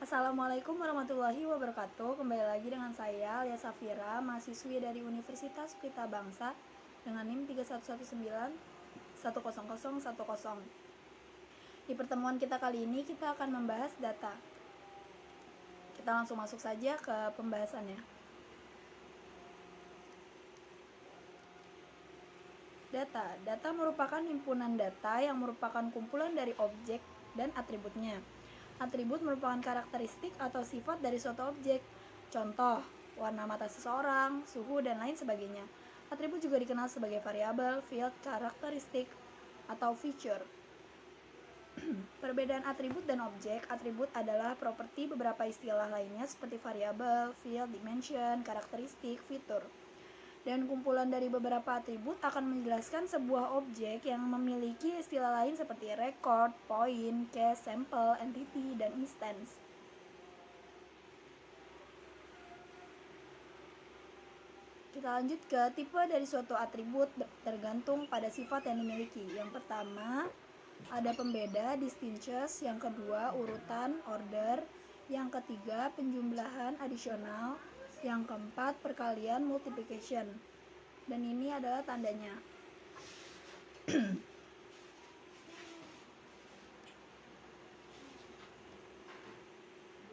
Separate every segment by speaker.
Speaker 1: Assalamualaikum warahmatullahi wabarakatuh. Kembali lagi dengan saya, Lia Safira, mahasiswi dari Universitas Pelita Bangsa dengan NIM 311910010. Di pertemuan kita kali ini, kita akan membahas data. Kita langsung masuk saja ke pembahasannya. Data merupakan himpunan data yang merupakan kumpulan dari objek dan atributnya. Atribut merupakan karakteristik atau sifat dari suatu objek. Contoh, warna mata seseorang, suhu, dan lain sebagainya. Atribut juga dikenal sebagai variabel, field, karakteristik, atau feature. Perbedaan atribut dan objek. Atribut adalah properti beberapa istilah lainnya seperti variabel, field, dimension, karakteristik, fitur. Dan kumpulan dari beberapa atribut akan menjelaskan sebuah objek yang memiliki istilah lain seperti record, point, case, sample, entity, dan instance. Kita lanjut ke tipe dari suatu atribut tergantung pada sifat yang dimiliki. Yang pertama, ada pembeda, distinctions. Yang kedua, urutan, order. Yang ketiga, penjumlahan, additional. Yang keempat, perkalian, multiplication. Dan ini adalah tandanya.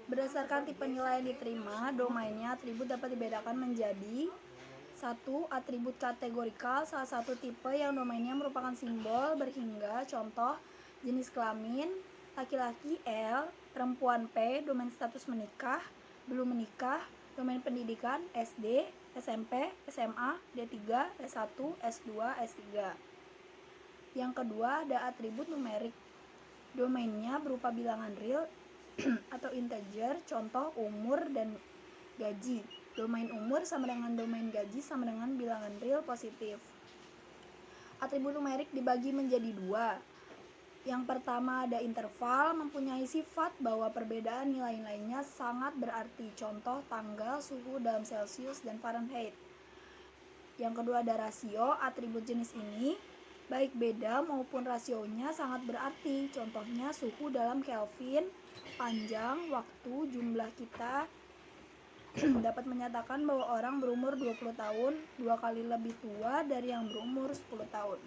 Speaker 1: Berdasarkan tipe nilai yang diterima, domainnya atribut dapat dibedakan menjadi 1. Atribut kategorikal, salah satu tipe yang domainnya merupakan simbol berhingga. Contoh, jenis kelamin, laki-laki L, perempuan P, domain status menikah, belum menikah, domain pendidikan SD, SMP, SMA, D3, S1, S2, S3. Yang kedua, ada atribut numerik. Domainnya berupa bilangan real atau integer, contoh umur dan gaji. Domain umur sama dengan domain gaji sama dengan bilangan real positif. Atribut numerik dibagi menjadi dua. Yang pertama ada interval, mempunyai sifat bahwa perbedaan nilai-nilainya sangat berarti, contoh tanggal, suhu dalam Celsius dan Fahrenheit. Yang kedua ada rasio, atribut jenis ini baik beda maupun rasionya sangat berarti, contohnya suhu dalam Kelvin, panjang, waktu, jumlah kita dapat menyatakan bahwa orang berumur 20 tahun 2 kali lebih tua dari yang berumur 10 tahun.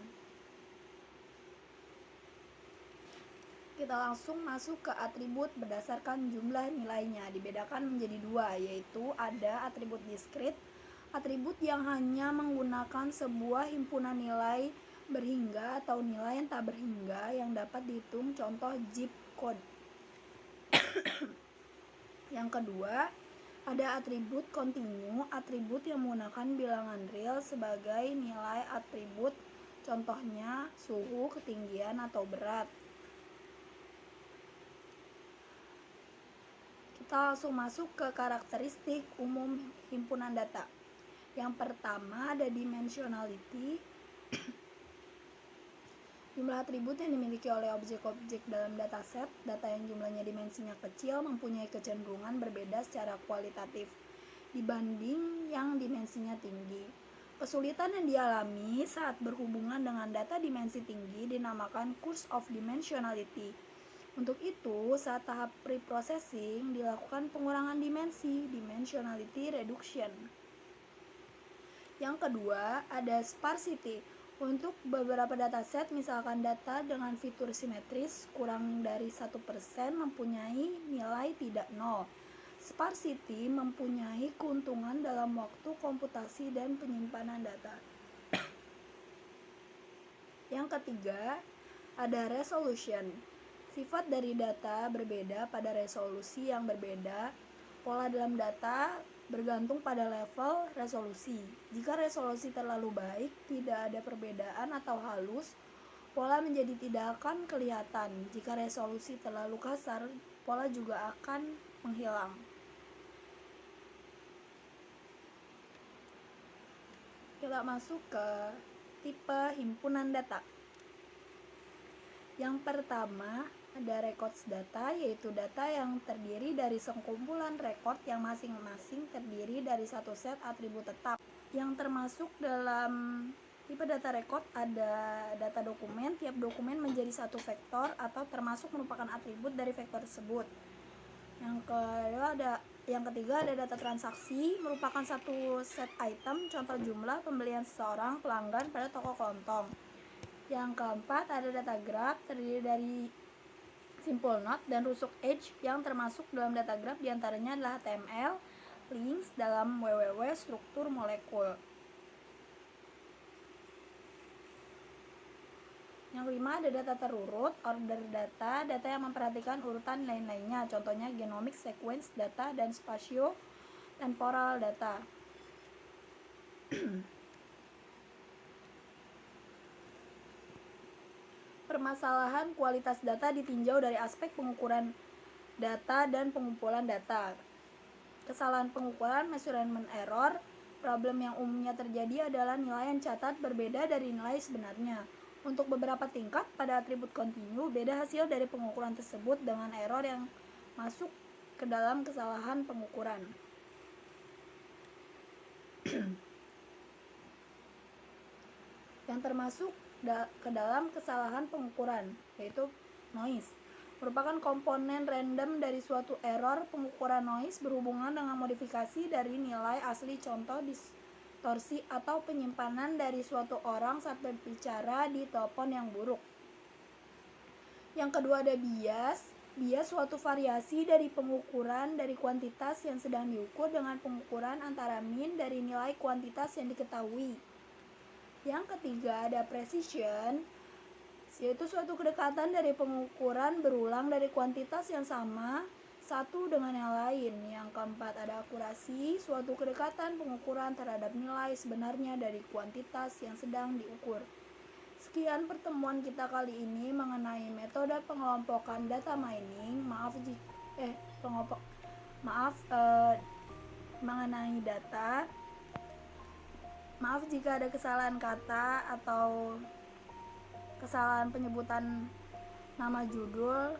Speaker 1: Kita langsung masuk ke atribut berdasarkan jumlah nilainya, dibedakan menjadi dua, yaitu ada atribut diskrit, atribut yang hanya menggunakan sebuah himpunan nilai berhingga atau nilai yang tak berhingga yang dapat dihitung, contoh zip code. Yang kedua, ada atribut kontinu, atribut yang menggunakan bilangan real sebagai nilai atribut, contohnya suhu, ketinggian, atau berat. Kita langsung masuk ke karakteristik umum himpunan data. Yang pertama ada dimensionality. Jumlah atribut yang dimiliki oleh objek-objek dalam dataset, data yang jumlahnya dimensinya kecil mempunyai kecenderungan berbeda secara kualitatif dibanding yang dimensinya tinggi. Kesulitan yang dialami saat berhubungan dengan data dimensi tinggi dinamakan curse of dimensionality. Untuk itu, saat tahap preprocessing dilakukan pengurangan dimensi, dimensionality reduction. Yang kedua, ada sparsity. Untuk beberapa dataset, misalkan data dengan fitur simetris kurang dari 1% mempunyai nilai tidak nol. Sparsity mempunyai keuntungan dalam waktu komputasi dan penyimpanan data. Yang ketiga, ada resolution. Sifat dari data berbeda pada resolusi yang berbeda. Pola dalam data bergantung pada level resolusi. Jika resolusi terlalu baik, tidak ada perbedaan atau halus, pola menjadi tidak akan kelihatan. Jika resolusi terlalu kasar, pola juga akan menghilang. Kita masuk ke tipe himpunan data. Yang pertama ada records data, yaitu data yang terdiri dari sekumpulan record yang masing-masing terdiri dari satu set atribut tetap. Yang termasuk dalam tipe data record ada data dokumen, tiap dokumen menjadi satu vektor atau termasuk merupakan atribut dari vektor tersebut. Yang ketiga ada data transaksi, merupakan satu set item, contoh jumlah pembelian seseorang pelanggan pada toko kelontong. Yang keempat ada data graph, terdiri dari simple note dan rusuk edge yang termasuk dalam data graph diantaranya adalah HTML, links dalam www, struktur molekul. Yang kelima ada data terurut, order data, data yang memperhatikan urutan nilai-nilainya, contohnya genomic sequence data dan spatio temporal data. Permasalahan kualitas data ditinjau dari aspek pengukuran data dan pengumpulan data. Kesalahan pengukuran, measurement error. Problem yang umumnya terjadi adalah nilai yang catat berbeda dari nilai sebenarnya. Untuk beberapa tingkat pada atribut kontinu, beda hasil dari pengukuran tersebut dengan error yang masuk ke dalam kesalahan pengukuran. Yang termasuk ke dalam kesalahan pengukuran, yaitu noise, merupakan komponen random dari suatu error pengukuran. Noise berhubungan dengan modifikasi dari nilai asli, contoh distorsi atau penyimpanan dari suatu orang saat berbicara di telepon yang buruk. Yang kedua ada bias. Bias suatu variasi dari pengukuran dari kuantitas yang sedang diukur dengan pengukuran antara mean dari nilai kuantitas yang diketahui. Yang ketiga ada precision, yaitu suatu kedekatan dari pengukuran berulang dari kuantitas yang sama satu dengan yang lain. Yang keempat ada akurasi, suatu kedekatan pengukuran terhadap nilai sebenarnya dari kuantitas yang sedang diukur. Sekian pertemuan kita kali ini mengenai metode pengelompokan data mining. Mengenai data. Maaf jika ada kesalahan kata atau kesalahan penyebutan nama judul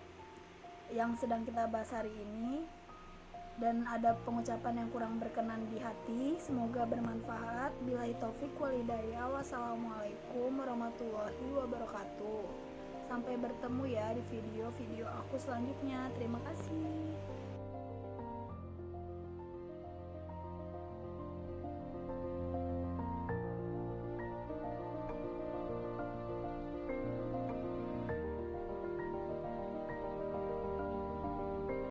Speaker 1: yang sedang kita bahas hari ini, dan ada pengucapan yang kurang berkenan di hati. Semoga bermanfaat. Billahi taufik wal hidayah. Wassalamualaikum warahmatullahi wabarakatuh. Sampai bertemu ya di video-video aku selanjutnya. Terima kasih.